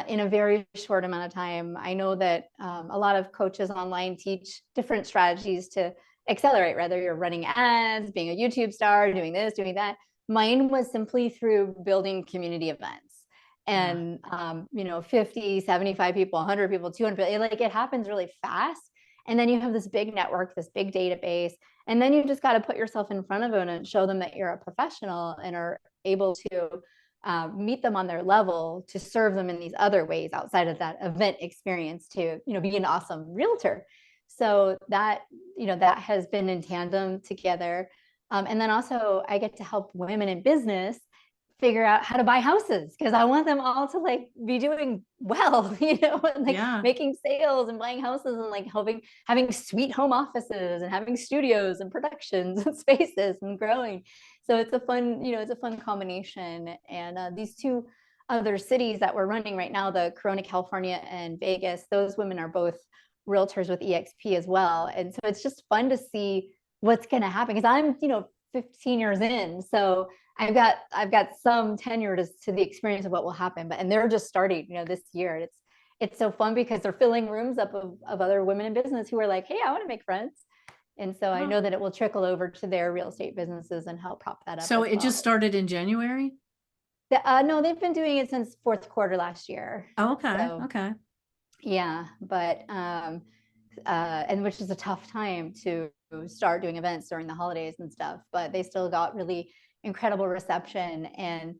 Speaker 2: in a very short amount of time. I know that a lot of coaches online teach different strategies to accelerate, whether you're running ads, being a YouTube star, doing this, doing that. Mine was simply through building community events.
Speaker 1: Yeah.
Speaker 2: And, you know, 50, 75 people, 100 people, 200, like it happens really fast. And then you have this big network, this big database, and then you just got to put yourself in front of them and show them that you're a professional and are able to meet them on their level to serve them in these other ways outside of that event experience to, you know, be an awesome realtor. So that, that has been in tandem together. And then also I get to help women in business figure out how to buy houses, because I want them all to like be doing well, and like
Speaker 1: Yeah.
Speaker 2: making sales and buying houses and like having sweet home offices and having studios and productions and spaces and growing. So it's a fun, it's a fun combination. And these two other cities that we're running right now, the Corona, California and Vegas, those women are both realtors with EXP as well. And so it's just fun to see what's going to happen, because I'm, 15 years in. So I've got some tenure to the experience of what will happen, and they're just starting, this year. It's so fun because they're filling rooms up of other women in business who are like, hey, I want to make friends. And so I know that it will trickle over to their real estate businesses and help prop that up.
Speaker 1: So
Speaker 2: as
Speaker 1: it just
Speaker 2: well.
Speaker 1: started in January?
Speaker 2: No, they've been doing it since fourth quarter last year.
Speaker 1: Oh, okay.
Speaker 2: So,
Speaker 1: Okay.
Speaker 2: yeah, but and which is a tough time to start doing events during the holidays and stuff, but they still got really incredible reception. And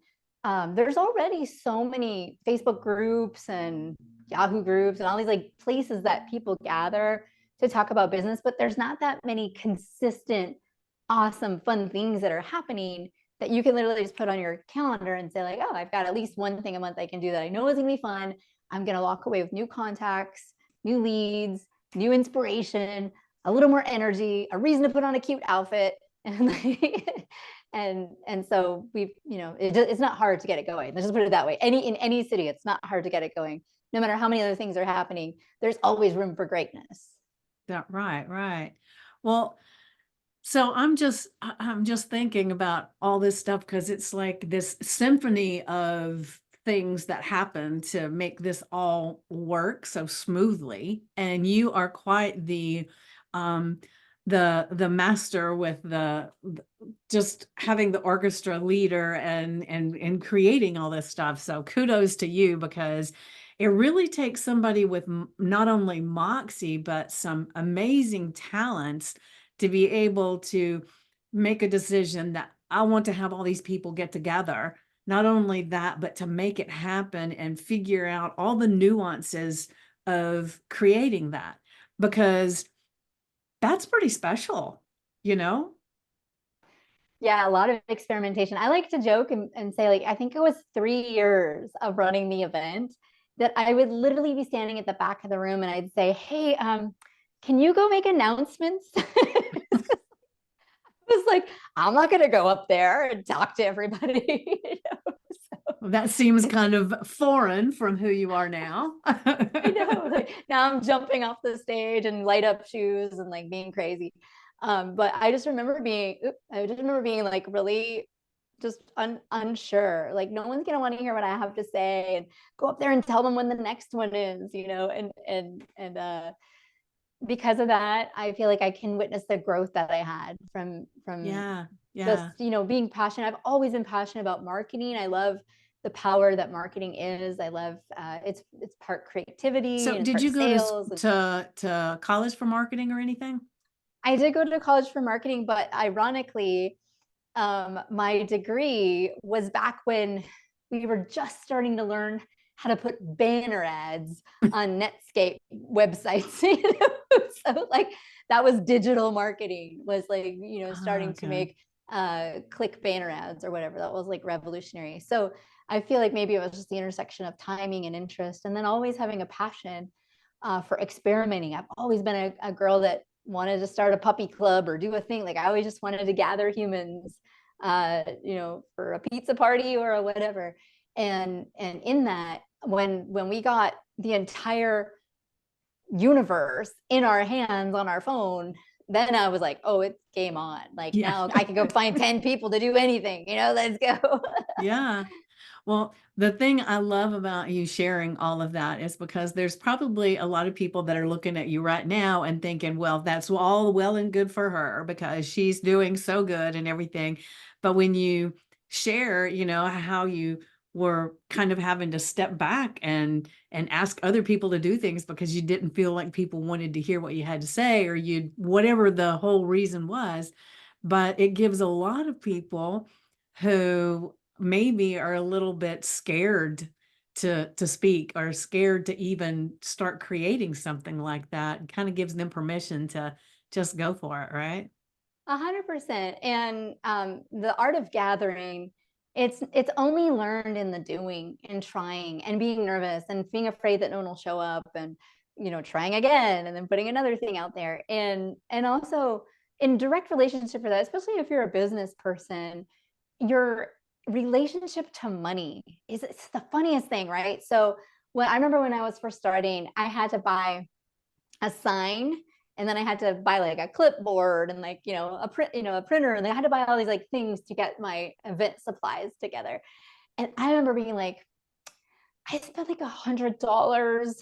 Speaker 2: there's already so many Facebook groups and Yahoo groups and all these like places that people gather to talk about business, but there's not that many consistent, awesome, fun things that are happening that you can literally just put on your calendar and say like, oh, I've got at least one thing a month I can do that I know is gonna be fun. I'm gonna walk away with new contacts, new leads, new inspiration, a little more energy, a reason to put on a cute outfit. And and so we've, it's not hard to get it going. Let's just put it that way. In any city, it's not hard to get it going. No matter how many other things are happening, there's always room for greatness.
Speaker 1: Yeah, right, right. Well, so I'm just thinking about all this stuff because it's like this symphony of things that happen to make this all work so smoothly. And you are quite um the master with just having the orchestra leader and creating all this stuff. So kudos to you, because it really takes somebody with not only moxie but some amazing talents to be able to make a decision that I want to have all these people get together. Not only that, but to make it happen and figure out all the nuances of creating that, because that's pretty special, you know?
Speaker 2: Yeah, a lot of experimentation. I like to joke and say, like, I think it was 3 years of running the event that I would literally be standing at the back of the room and I'd say, hey, can you go make announcements? Was like, I'm not going to go up there and talk to everybody.
Speaker 1: That seems kind of foreign from who you are now.
Speaker 2: I know. Like, now I'm jumping off the stage and light up shoes and like being crazy. But I just remember being like really just unsure. Like no one's gonna want to hear what I have to say, and go up there and tell them when the next one is, and because of that, I feel like I can witness the growth that I had from
Speaker 1: Yeah,
Speaker 2: just,
Speaker 1: yeah.
Speaker 2: being passionate. I've always been passionate about marketing. I love the power that marketing is. I love it's part creativity
Speaker 1: So
Speaker 2: and it's
Speaker 1: did
Speaker 2: part
Speaker 1: you go to
Speaker 2: sales.
Speaker 1: to college for marketing or anything?
Speaker 2: I did go to college for marketing, but ironically, my degree was back when we were just starting to learn how to put banner ads on Netscape websites. So like that was digital marketing, was like,
Speaker 1: Ah,
Speaker 2: starting to
Speaker 1: okay.
Speaker 2: make click banner ads or whatever. That was like revolutionary. So I feel like maybe it was just the intersection of timing and interest, and then always having a passion for experimenting. I've always been a girl that wanted to start a puppy club or do a thing. Like I always just wanted to gather humans, for a pizza party or a whatever. And in that, when we got the entire universe in our hands on our phone, then I was like, oh, it's game on. Like
Speaker 1: Yeah.
Speaker 2: now I can go find 10 people to do anything, let's go.
Speaker 1: Yeah. Well, the thing I love about you sharing all of that is because there's probably a lot of people that are looking at you right now and thinking, well, that's all well and good for her because she's doing so good and everything. But when you share, how you were kind of having to step back and ask other people to do things because you didn't feel like people wanted to hear what you had to say, or you whatever the whole reason was, but it gives a lot of people who maybe are a little bit scared to speak or scared to even start creating something like that. It kind of gives them permission to just go for it, right?
Speaker 2: 100%. And the art of gathering, it's only learned in the doing and trying and being nervous and being afraid that no one will show up, and trying again and then putting another thing out there. And also in direct relationship for that, especially if you're a business person, your relationship to money it's the funniest thing, right? So when I remember when I was first starting, I had to buy a sign, and then I had to buy like a clipboard and like a printer, and then I had to buy all these like things to get my event supplies together. And I remember being like, I spent like $100.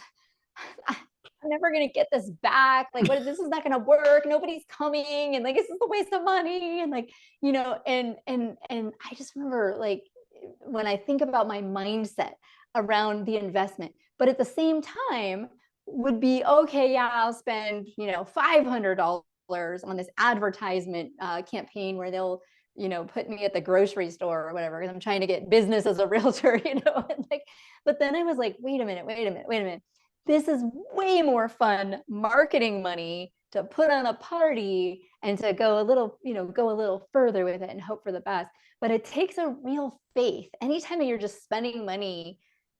Speaker 2: I'm never gonna get this back. Like, what? This is not gonna work. Nobody's coming, and like, this is a waste of money. And like, and I just remember like when I think about my mindset around the investment, but at the same time would be okay. Yeah, I'll spend $500 on this advertisement campaign where they'll put me at the grocery store or whatever, because I'm trying to get business as a realtor, and like, but then I was like, wait a minute. This is way more fun marketing money to put on a party and to go a little further with it and hope for the best. But it takes a real faith. Anytime you're just spending money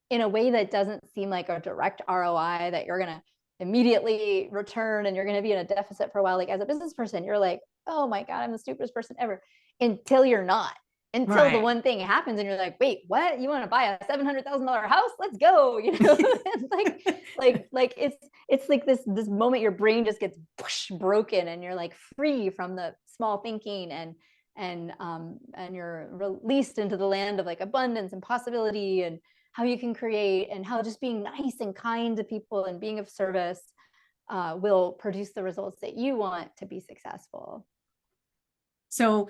Speaker 2: in a way that doesn't seem like a direct ROI that you're going to immediately return, and you're going to be in a deficit for a while, like as a business person, you're like, oh my God, I'm the stupidest person ever, until you're not. Until the
Speaker 1: Right.
Speaker 2: one thing happens and you're like, wait, what? You want to buy a $700,000 house? Let's go. like it's like this moment your brain just gets whoosh, broken, and you're like free from the small thinking, and you're released into the land of like abundance and possibility, and how you can create, and how just being nice and kind to people and being of service will produce the results that you want to be successful.
Speaker 1: So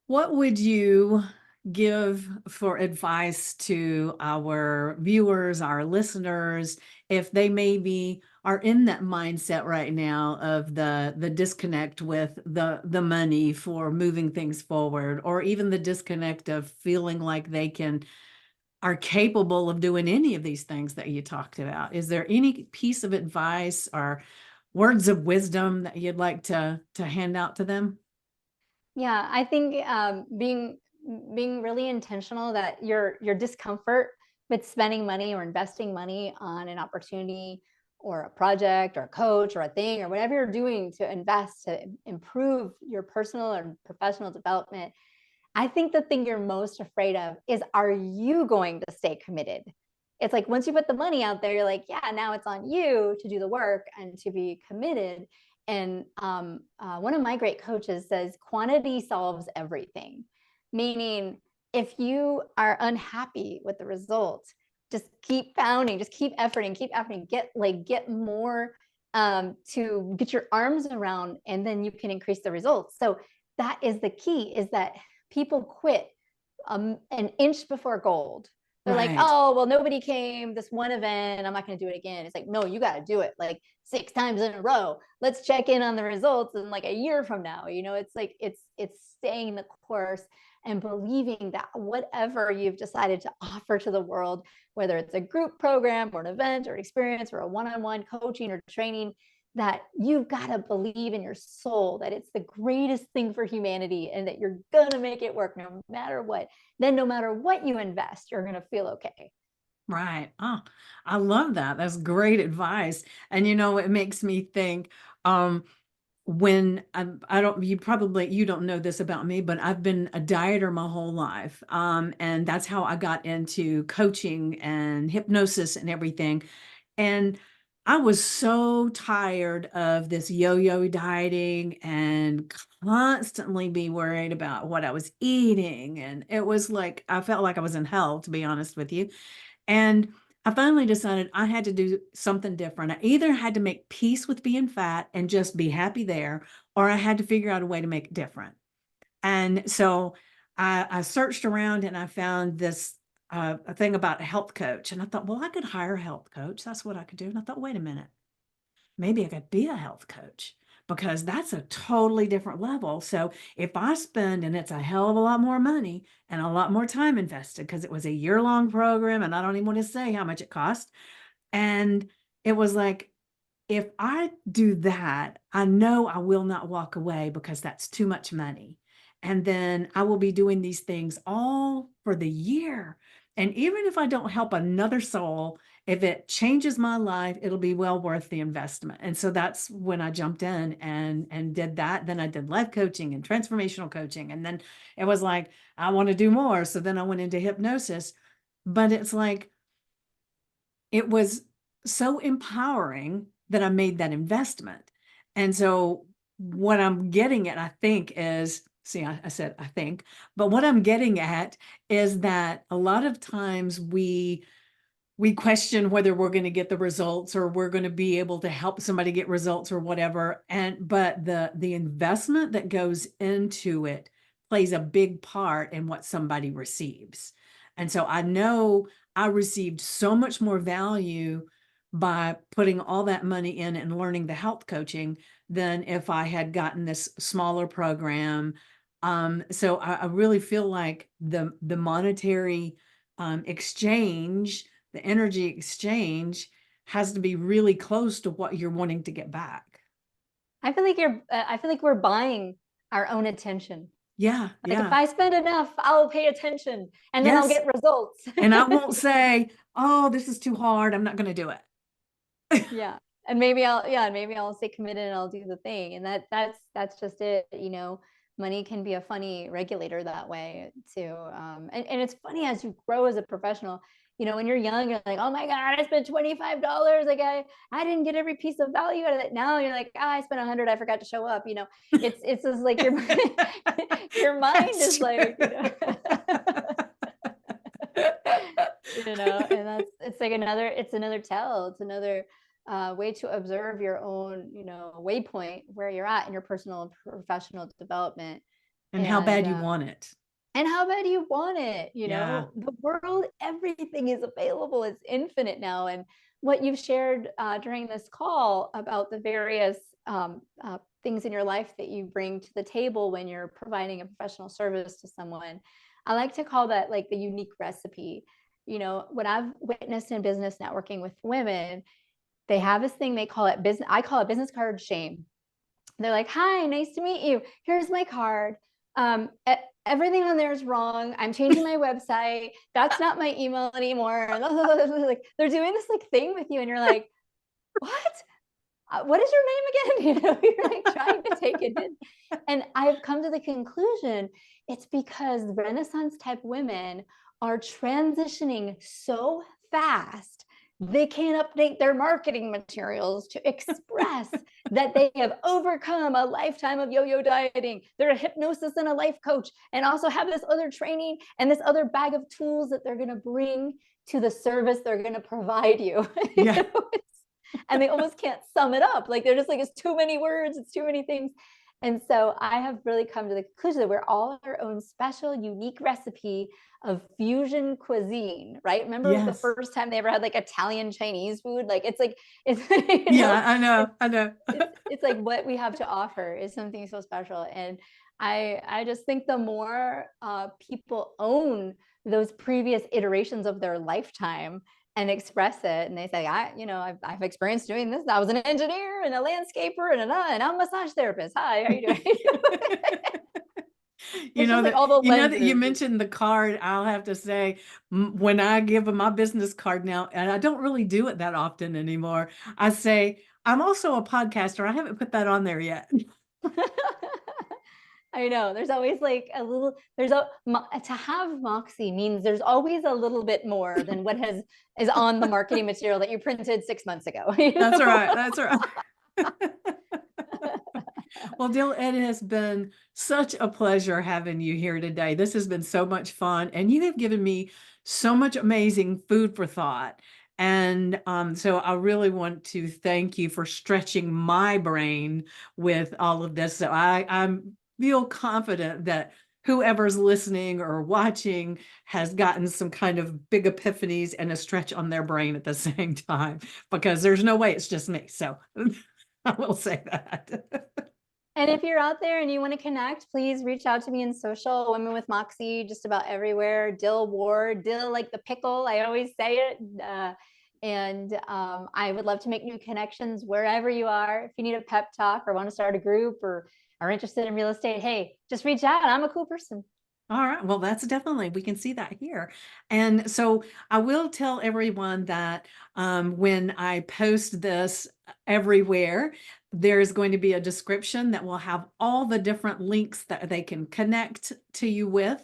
Speaker 1: what would you give for advice to our viewers, our listeners, if they maybe are in that mindset right now of the disconnect with the money for moving things forward, or even the disconnect of feeling like they are capable of doing any of these things that you talked about? Is there any piece of advice or words of wisdom that you'd like to hand out to them?
Speaker 2: Yeah, I think being really intentional that your discomfort with spending money or investing money on an opportunity or a project or a coach or a thing or whatever you're doing to invest to improve your personal and professional development. I think the thing you're most afraid of is, are you going to stay committed? It's like once you put the money out there, you're like, yeah, now it's on you to do the work and to be committed. And one of my great coaches says quantity solves everything, meaning if you are unhappy with the results, just keep pounding, just keep efforting, get more to get your arms around, and then you can increase the results. So that is the key, is that people quit an inch before gold. They're like,
Speaker 1: Right.
Speaker 2: oh, well, nobody came this one event, I'm not going to do it again. It's like, no, you got to do it like 6 times in a row. Let's check in on the results in like a year from now. It's like it's staying the course and believing that whatever you've decided to offer to the world, whether it's a group program or an event or experience or a one-on-one coaching or training, that you've got to believe in your soul that it's the greatest thing for humanity, and that you're going to make it work no matter what. Then no matter what you invest, you're going to feel okay.
Speaker 1: Right. Oh, I love that. That's great advice. And it makes me think, when I don't, you don't know this about me, but I've been a dieter my whole life. And that's how I got into coaching and hypnosis and everything. And I was so tired of this yo-yo dieting and constantly be worried about what I was eating. And it was like, I felt like I was in hell, to be honest with you. And I finally decided I had to do something different. I either had to make peace with being fat and just be happy there, or I had to figure out a way to make it different. And so I searched around and I found this a thing about a health coach. And I thought, well, I could hire a health coach. That's what I could do. And I thought, wait a minute, maybe I could be a health coach. because that's a totally different level. So if I spend, and it's a hell of a lot more money and a lot more time invested, because it was a year-long program, and I don't even want to say how much it cost. And it was like, if I do that, I know I will not walk away because that's too much money. And then I will be doing these things all for the year. And even if I don't help another soul, if it changes my life, it'll be well worth the investment. And so that's when I jumped in and did that. Then I did life coaching and transformational coaching. And then it was like, I want to do more. So then I went into hypnosis. But it's like, it was so empowering that I made that investment. And so what I'm getting at, I think, is, see, I said I think, but what I'm getting at is that a lot of times we question whether we're going to get the results or we're going to be able to help somebody get results or whatever. But the investment that goes into it plays a big part in what somebody receives. And so I know I received so much more value by putting all that money in and learning the health coaching than if I had gotten this smaller program. So I really feel like the monetary exchange, the energy exchange, has to be really close to what you're wanting to get back.
Speaker 2: I feel like I feel like we're buying our own attention.
Speaker 1: Yeah,
Speaker 2: Like
Speaker 1: yeah.
Speaker 2: if I spend enough, I'll pay attention and then I'll
Speaker 1: Yes.
Speaker 2: get results.
Speaker 1: And I won't say, oh, this is too hard, I'm not going to do it.
Speaker 2: Yeah. And maybe I'll stay committed and I'll do the thing. And that's just it. Money can be a funny regulator that way too. And it's funny as you grow as a professional, when you're young, you're like, oh my God, I spent $25. Like I didn't get every piece of value out of it. Now you're like, I spent 100, I forgot to show up. It's just like your mind is like, and it's another tell. It's another way to observe your own, waypoint where you're at in your personal and professional development.
Speaker 1: And how bad you want it.
Speaker 2: And how bad you want it.
Speaker 1: Yeah.
Speaker 2: The world, everything is available. It's infinite now. And what you've shared during this call about the various things in your life that you bring to the table when you're providing a professional service to someone, I like to call that like the unique recipe. What I've witnessed in business networking with women, they have this thing, I call it business card shame. They're like, hi, nice to meet you. Here's my card. Everything on there is wrong. I'm changing my website. That's not my email anymore. Like they're doing this like thing with you, and you're like, what is your name again? You're like trying to take it in. And I've come to the conclusion it's because Renaissance type women are transitioning so fast they can't update their marketing materials to express that they have overcome a lifetime of yo-yo dieting. They're a hypnosis and a life coach, and also have this other training and this other bag of tools that they're going to bring to the service they're going to provide you.
Speaker 1: Yeah.
Speaker 2: And they almost can't sum it up. Like they're just like, it's too many words, it's too many things. And so I have really come to the conclusion that we're all our own special, unique recipe of fusion cuisine, right? Remember the first time they ever had like Italian Chinese food? Like it's
Speaker 1: yeah, I know.
Speaker 2: It's like what we have to offer is something so special. And I just think the more people own those previous iterations of their lifetime and express it, and they say, I've experienced doing this. I was an engineer and a landscaper and I'm a massage therapist. Hi, how are you doing?
Speaker 1: That you mentioned the card. I'll have to say, when I give them my business card now, and I don't really do it that often anymore, I say, I'm also a podcaster. I haven't put that on there yet.
Speaker 2: I know there's always like to have Moxie means there's always a little bit more than what is on the marketing material that you printed 6 months ago.
Speaker 1: That's right. That's right. Well, Dill, it has been such a pleasure having you here today. This has been so much fun, and you have given me so much amazing food for thought. And so I really want to thank you for stretching my brain with all of this. So I feel confident that whoever's listening or watching has gotten some kind of big epiphanies and a stretch on their brain at the same time, because there's no way it's just me. So I will say that.
Speaker 2: And if you're out there and you want to connect, please reach out to me in social. Women with Moxie, just about everywhere. Dill Ward, Dill like the pickle. I always say it. I would love to make new connections wherever you are. If you need a pep talk or want to start a group or are interested in real estate, hey, just reach out. I'm a cool person.
Speaker 1: All right. Well, that's definitely, we can see that here. And so I will tell everyone that when I post this everywhere, there's going to be a description that will have all the different links that they can connect to you with.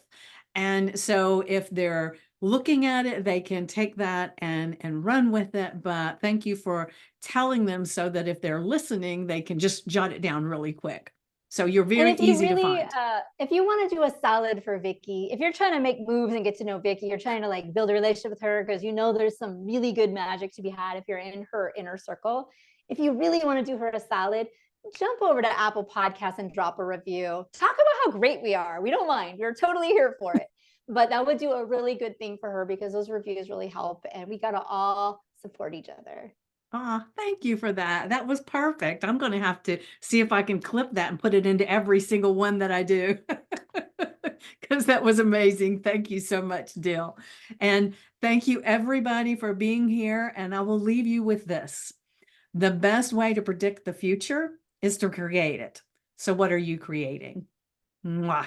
Speaker 1: And so if they're looking at it, they can take that and run with it. But thank you for telling them so that if they're listening, they can just jot it down really quick. So you're
Speaker 2: And
Speaker 1: very
Speaker 2: if you
Speaker 1: easy to
Speaker 2: really,
Speaker 1: find.
Speaker 2: if you want to do a solid for Vickie, if you're trying to make moves and get to know Vickie, you're trying to like build a relationship with her because you know there's some really good magic to be had if you're in her inner circle. If you really want to do her a solid, jump over to Apple Podcasts and drop a review. Talk about how great we are. We don't mind. We're totally here for it. But that would do a really good thing for her because those reviews really help, and we got to all support each other.
Speaker 1: Thank you for that. That was perfect. I'm going to have to see if I can clip that and put it into every single one that I do. Because that was amazing. Thank you so much, Dill. And thank you everybody for being here. And I will leave you with this. The best way to predict the future is to create it. So what are you creating? Mwah.